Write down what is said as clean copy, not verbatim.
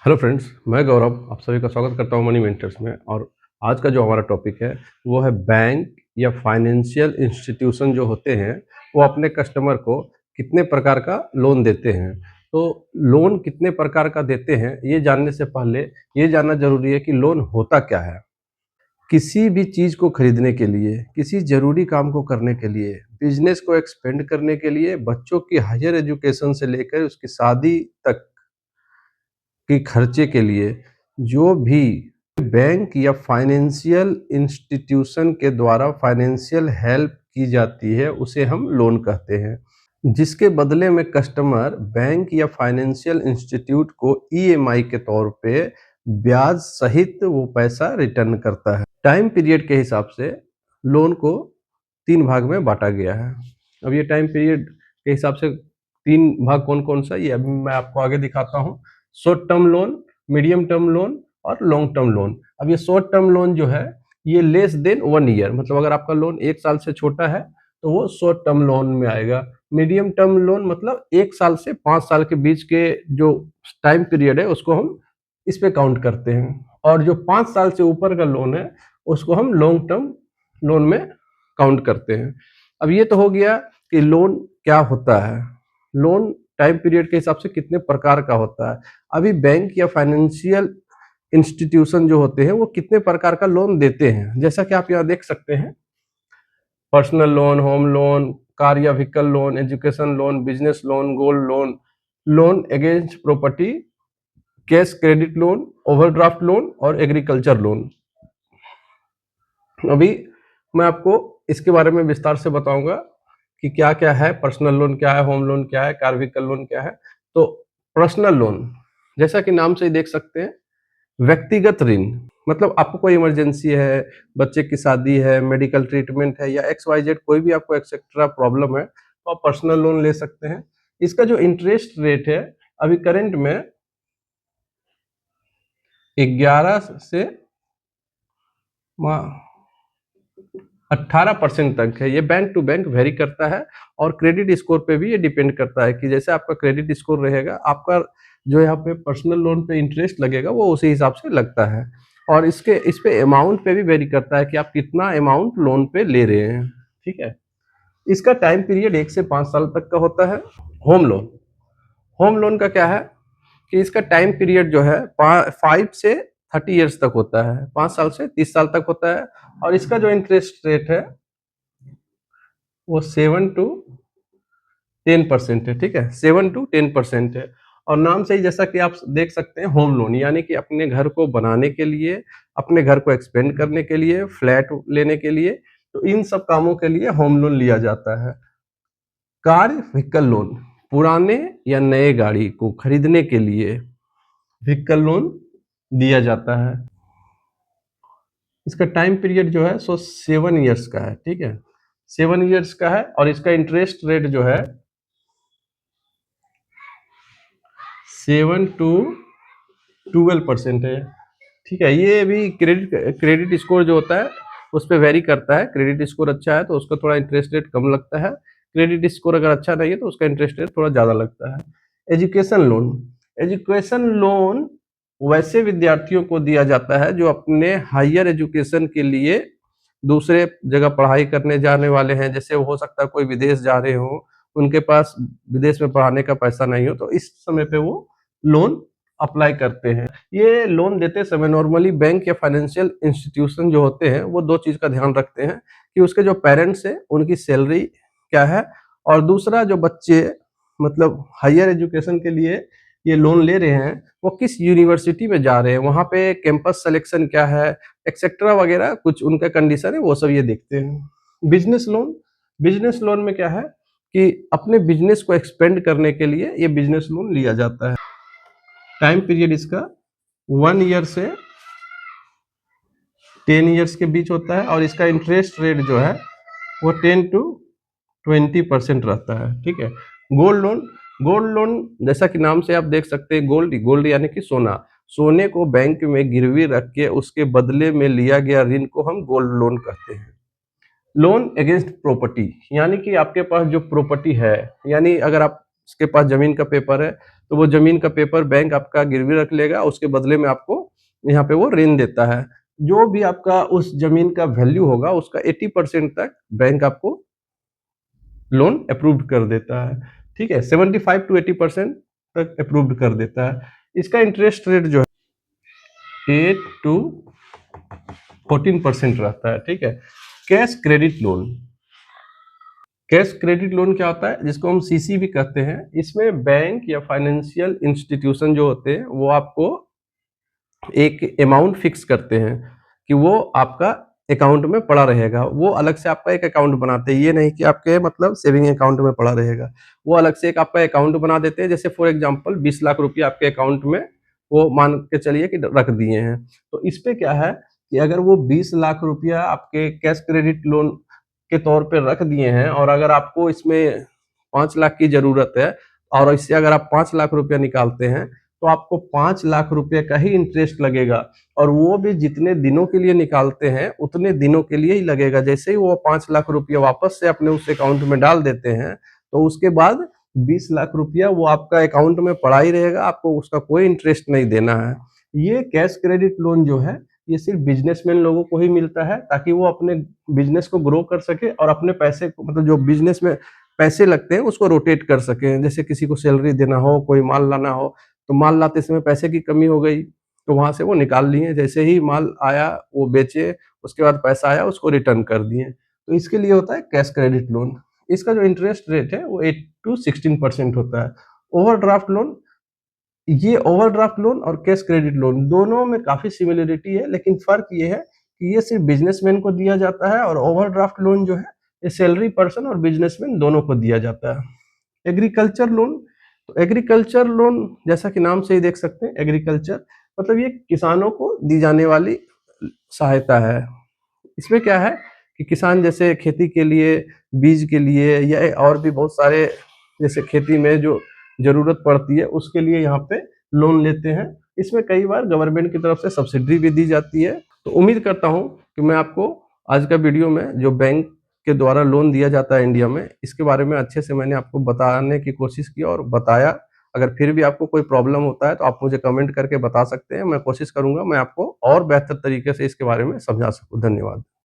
Hello friends, मैं गौरव आप सभी का स्वागत करता हूं मनी मेंटर्स में। और आज का जो हमारा टॉपिक है वो है बैंक या फाइनेंशियल इंस्टीट्यूशन जो होते हैं वो अपने कस्टमर को कितने प्रकार का लोन देते हैं। तो लोन कितने प्रकार का देते हैं ये जानने से पहले ये जानना जरूरी है कि लोन होता क्या है। किसी भी चीज़ को खरीदने के लिए, किसी ज़रूरी काम को करने के लिए, बिजनेस को एक्सपेंड करने के लिए, बच्चों की हायर एजुकेशन से लेकर उसकी शादी तक के खर्चे के लिए जो भी बैंक या फाइनेंशियल इंस्टीट्यूशन के द्वारा फाइनेंशियल हेल्प की जाती है उसे हम लोन कहते हैं। जिसके बदले में कस्टमर बैंक या फाइनेंशियल इंस्टीट्यूट को ईएमआई के तौर पे ब्याज सहित वो पैसा रिटर्न करता है। टाइम पीरियड के हिसाब से लोन को 3 भाग में बाँटा गया है। अब ये टाइम पीरियड के हिसाब से 3 भाग कौन-कौन सा ये अभी मैं आपको आगे दिखाता हूँ। Short term loan, medium term loan और लॉन्ग टर्म लोन। अब ये शॉर्ट टर्म लोन जो है ये लेस देन 1 ईयर, मतलब अगर आपका लोन 1 साल से छोटा है तो वो शॉर्ट टर्म लोन में आएगा। मीडियम टर्म लोन मतलब 1 साल से 5 साल के बीच के जो टाइम पीरियड है उसको हम इस पे काउंट करते हैं। और जो 5 साल से ऊपर का लोन है उसको हम लॉन्ग टर्म लोन में काउंट करते हैं। अब ये तो हो गया कि लोन क्या होता है, लोन टाइम पीरियड के हिसाब से कितने प्रकार का होता है। अभी बैंक या फाइनेंशियल इंस्टीट्यूशन जो होते हैं वो कितने प्रकार का लोन देते हैं, जैसा कि आप यहाँ देख सकते हैं। Personal loan, home loan, car या vehicle loan, education loan, business loan, gold loan, loan against property, cash credit loan, overdraft loan और एग्रीकल्चर लोन। अभी मैं आपको इसके बारे में विस्तार से बताऊंगा कि क्या क्या है, पर्सनल लोन क्या है, होम लोन क्या है, कार व्हीकल लोन क्या है। तो पर्सनल लोन जैसा कि नाम से ही देख सकते हैं, व्यक्तिगत ऋण, मतलब आपको कोई इमरजेंसी है, बच्चे की शादी है, मेडिकल ट्रीटमेंट है या एक्स वाई जेड कोई भी आपको एक्सेट्रा प्रॉब्लम है तो आप पर्सनल लोन ले सकते हैं। इसका जो इंटरेस्ट रेट है अभी करंट में 11 से 18% तक है। ये बैंक टू बैंक वेरी करता है और क्रेडिट स्कोर पे भी ये डिपेंड करता है कि जैसे आपका क्रेडिट स्कोर रहेगा आपका जो यहाँ पे पर्सनल लोन पे इंटरेस्ट लगेगा वो उसी हिसाब से लगता है। और इस पे अमाउंट पे भी वेरी करता है कि आप कितना अमाउंट लोन पे ले रहे हैं। ठीक है, इसका टाइम पीरियड 1 से 5 साल तक का होता है। होम लोन, होम लोन का क्या है कि इसका टाइम पीरियड जो है 5 से 30 ईयर्स तक होता है, 5 साल से 30 साल तक होता है। और इसका जो इंटरेस्ट रेट है वो 7 टू 10% है। ठीक है, 7 टू 10% है। और नाम से ही जैसा कि आप देख सकते हैं, होम लोन यानी कि अपने घर को बनाने के लिए, अपने घर को एक्सपेंड करने के लिए, फ्लैट लेने के लिए, तो इन सब कामों के लिए होम लोन लिया जाता है। कार व्हीकल लोन, पुराने या नए गाड़ी को खरीदने के लिए व्हीकल लोन दिया जाता है। इसका टाइम पीरियड जो है सो 7 ईयर्स का है। ठीक है, 7 ईयर्स का है और इसका इंटरेस्ट रेट जो है 7 टू 12% है। ठीक है, ये भी क्रेडिट स्कोर जो होता है उस पर वेरी करता है। क्रेडिट स्कोर अच्छा है तो उसका थोड़ा इंटरेस्ट रेट कम लगता है, क्रेडिट स्कोर अगर अच्छा नहीं है तो उसका इंटरेस्ट रेट थोड़ा ज़्यादा लगता है। एजुकेशन लोन, एजुकेशन लोन वैसे विद्यार्थियों को दिया जाता है जो अपने हायर एजुकेशन के लिए दूसरे जगह पढ़ाई करने जाने वाले हैं। जैसे हो सकता है कोई विदेश जा रहे हो, उनके पास विदेश में पढ़ाने का पैसा नहीं हो तो इस समय पे वो लोन अप्लाई करते हैं। ये लोन देते समय नॉर्मली बैंक या फाइनेंशियल इंस्टीट्यूशन जो होते हैं वो 2 चीज़ का ध्यान रखते हैं कि उसके जो पेरेंट्स हैं उनकी सैलरी क्या है, और दूसरा जो बच्चे मतलब हायर एजुकेशन के लिए ये लोन ले रहे हैं वो किस यूनिवर्सिटी में जा रहे हैं, वहाँ पे कैंपस सिलेक्शन क्या है, एक्सेट्रा वगैरह कुछ उनका कंडीशन है वो सब ये देखते हैं। बिजनेस लोन, बिजनेस लोन में क्या है कि अपने बिजनेस को एक्सपेंड करने के लिए ये बिजनेस लोन लिया जाता है। टाइम पीरियड इसका 1 ईयर से 10 ईयर्स के बीच होता है और इसका इंटरेस्ट रेट जो है वो 10 टू 20% रहता है। ठीक है, गोल्ड लोन, गोल्ड लोन जैसा कि नाम से आप देख सकते हैं, गोल्ड, गोल्ड यानी कि सोना, सोने को बैंक में गिरवी रख के उसके बदले में लिया गया ऋण को हम गोल्ड लोन कहते हैं। लोन अगेंस्ट प्रॉपर्टी, यानी कि आपके पास जो प्रॉपर्टी है, यानी अगर आप उसके पास जमीन का पेपर है तो वो ज़मीन का पेपर बैंक आपका गिरवी रख लेगा, उसके बदले में आपको यहाँ पे वो ऋण देता है। जो भी आपका उस ज़मीन का वैल्यू होगा उसका 80% तक बैंक आपको लोन अप्रूव्ड कर देता है, ठीक है? 75 टू 80% तक अप्रूव्ड कर देता है। इसका इंटरेस्ट रेट जो है 8 टू 14% रहता है, ठीक है? Cash credit loan, cash credit loan क्या होता है, जिसको हम सीसी भी कहते हैं। इसमें बैंक या फाइनेंशियल इंस्टीट्यूशन जो होते हैं वो आपको एक अमाउंट फिक्स करते हैं कि वो आपका अकाउंट में पड़ा रहेगा। वो अलग से आपका एक अकाउंट बनाते हैं, ये नहीं कि आपके मतलब सेविंग अकाउंट में पड़ा रहेगा। वो अलग से एक आपका अकाउंट बना देते हैं। जैसे फॉर एग्जांपल 20 लाख रुपए आपके अकाउंट में वो मान के चलिए कि रख दिए हैं। तो इस पे क्या है कि अगर वो 20 लाख रुपया आपके कैश क्रेडिट लोन के तौर पे रख दिए हैं और अगर आपको इसमें 5 लाख की ज़रूरत है और इससे अगर आप 5 लाख रुपया निकालते हैं, तो आपको 5 लाख रुपए का ही इंटरेस्ट लगेगा और वो भी जितने दिनों के लिए निकालते हैं, उतने दिनों के लिए ही लगेगा। जैसे ही वो 5 लाख रुपया वापस से अपने उस अकाउंट में डाल देते हैं, तो उसके बाद 20 लाख रुपया वो आपका अकाउंट में पड़ा ही रहेगा, आपको उसका कोई इंटरेस्ट नहीं देना है। ये कैश क्रेडिट लोन जो है, ये सिर्फ बिज़नेसमैन लोगों को ही मिलता है ताकि वो अपने बिज़नेस को ग्रो कर सके और अपने पैसे को मतलब जो बिज़नेस में पैसे लगते हैं, उसको रोटेट कर सकें। जैसे किसी को सैलरी देना हो, कोई माल लाना हो, तो माल लाते समय पैसे की कमी हो गई, तो वहाँ से वो निकाल लिए। जैसे ही माल आया, वो बेचे, उसके बाद पैसा आया, उसको रिटर्न कर दिए। तो इसके लिए होता है कैश क्रेडिट लोन। इसका जो इंटरेस्ट रेट है, वो 8 टू 16% होता है। ओवरड्राफ्ट लोन, ये ओवरड्राफ्ट लोन और कैश क्रेडिट लोन दोनों में काफ़ी सिमिलरिटी है, लेकिन फ़र्क ये है कि ये सिर्फ़ बिज़नेसमैन को दिया जाता है और ओवरड्राफ्ट लोन जो है, ये सैलरी पर्सन और बिज़नेसमैन दोनों को दिया जाता है। एग्रीकल्चर लोन, तो एग्रीकल्चर लोन जैसा कि नाम से ही देख सकते हैं, एग्रीकल्चर मतलब ये किसानों को दी जाने वाली सहायता है। इसमें क्या है कि किसान जैसे खेती के लिए, बीज के लिए या और भी बहुत सारे जैसे खेती में जो ज़रूरत पड़ती है, उसके लिए यहाँ पे लोन लेते हैं। इसमें कई बार गवर्नमेंट की तरफ से सब्सिडी भी दी जाती है। तो उम्मीद करता हूँ कि मैं आपको आज का वीडियो में जो बैंक के द्वारा लोन दिया जाता है इंडिया में, इसके बारे में अच्छे से मैंने आपको बताने की कोशिश की और बताया। अगर फिर भी आपको कोई प्रॉब्लम होता है तो आप मुझे कमेंट करके बता सकते हैं। मैं कोशिश करूँगा मैं आपको और बेहतर तरीके से इसके बारे में समझा सकूँ। धन्यवाद।